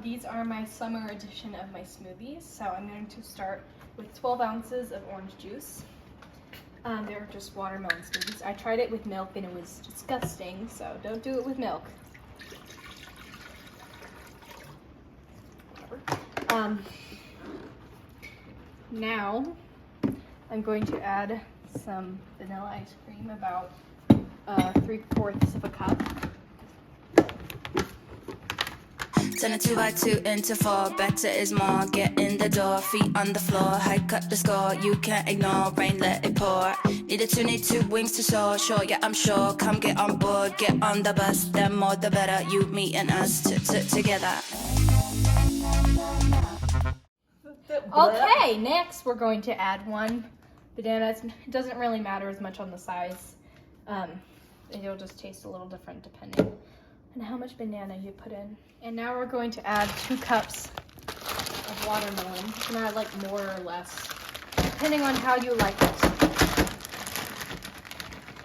These are my summer edition of my smoothies. So I'm going to start with 12 ounces of orange juice. They're just watermelon smoothies. I tried it with milk and it was disgusting, so don't do it with milk. Now I'm going to add some vanilla ice cream, about 3/4 of a cup. Turn a 2 by 2 into 4, better is more. Get in the door, feet on the floor, high cut the score, you can't ignore, rain let it pour. Need two wings to soar, sure, yeah I'm sure. Come get on board, get on the bus, the more the better, you, me and us together. Okay, next we're going to add one banana. It doesn't really matter as much on the size. It'll just taste a little different depending on how much banana you put in. And now we're going to add 2 cups of watermelon. You can add like more or less, depending on how you like it.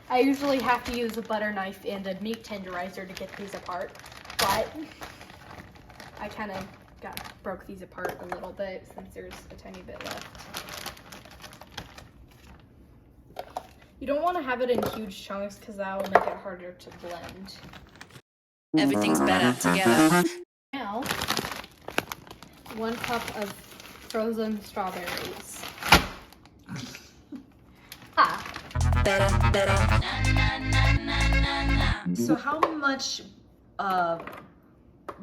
I usually have to use a butter knife and a meat tenderizer to get these apart, but I kind of broke these apart a little bit since there's a tiny bit left. You don't want to have it in huge chunks because that will make it harder to blend. Everything's better together. Now, 1 cup of frozen strawberries. Better. So how much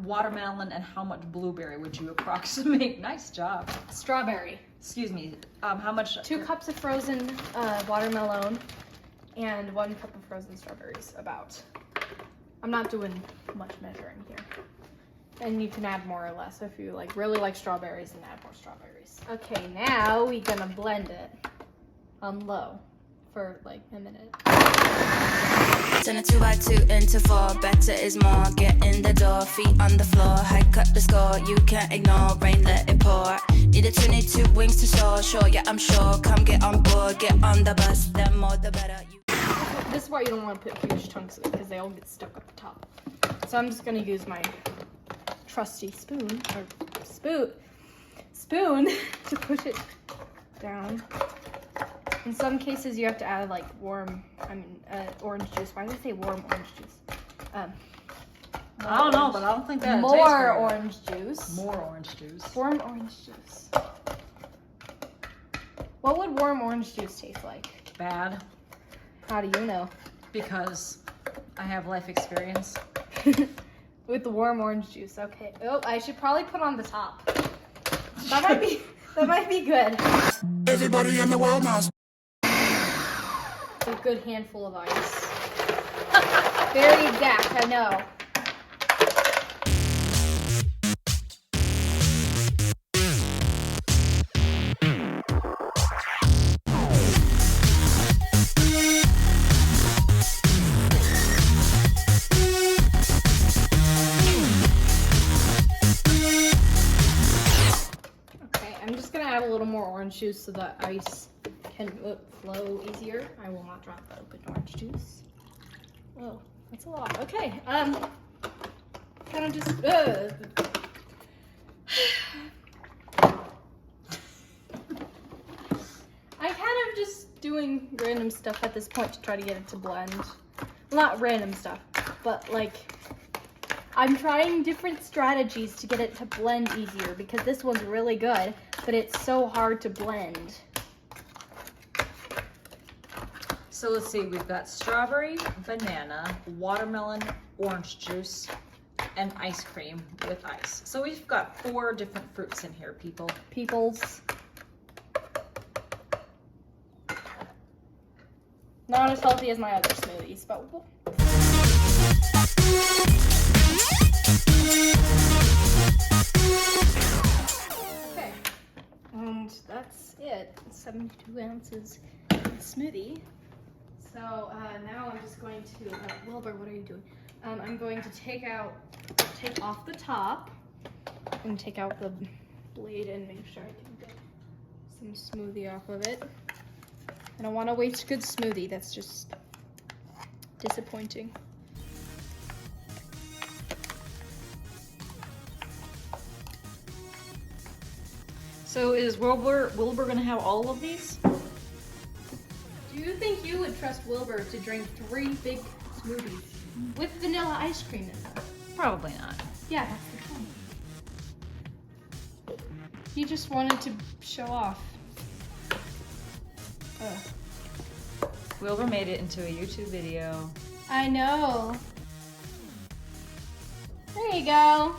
watermelon and how much blueberry would you approximate? Nice job. Strawberry. Excuse me. How much? 2 cups of frozen watermelon and 1 cup of frozen strawberries, about. I'm not doing much measuring here. And you can add more or less if you really like strawberries, and add more strawberries. Okay, now we're gonna blend it on low for like a minute. Turn a 2 by 2 into 4, better is more. Get in the door, feet on the floor, high cut the score, you can't ignore, rain let it pour. Need two wings to soar, sure, yeah I'm sure. Come get on board, get on the bus, the more the better. This is why you don't want to put huge chunks of it, because they all get stuck at the top. So I'm just gonna use my trusty spoon to push it down. In some cases, you have to add like orange juice. Why did I say warm orange juice? I don't know, but I don't think that more orange juice. More orange juice. Warm orange juice. What would warm orange juice taste like? Bad. How do you know? Because I have life experience. With the warm orange juice. Okay. Oh, I should probably put on the top. That might be good. Everybody in the world knows. A good handful of ice. Very exact, I know. Okay, I'm just gonna add a little more orange juice so the ice can flow easier. I will not drop the open orange juice. Whoa, that's a lot. Okay, kind of just, I'm kind of just doing random stuff at this point to try to get it to blend. Not random stuff, but I'm trying different strategies to get it to blend easier, because this one's really good, but it's so hard to blend. So let's see, we've got strawberry, banana, watermelon, orange juice, and ice cream with ice. So we've got 4 different fruits in here, Peoples. Not as healthy as my other smoothies, but okay. And that's it. 72 ounces of smoothie. So now I'm just going to, Wilbur, what are you doing? I'm going to take off the top and take out the blade and make sure I can get some smoothie off of it. I don't want to waste good smoothie. That's just disappointing. So is Wilbur gonna have all of these? Do you think you would trust Wilbur to drink 3 big smoothies with vanilla ice cream in them? Probably not. Yeah, that's the point. He just wanted to show off. Ugh. Wilbur made it into a YouTube video. I know. There you go.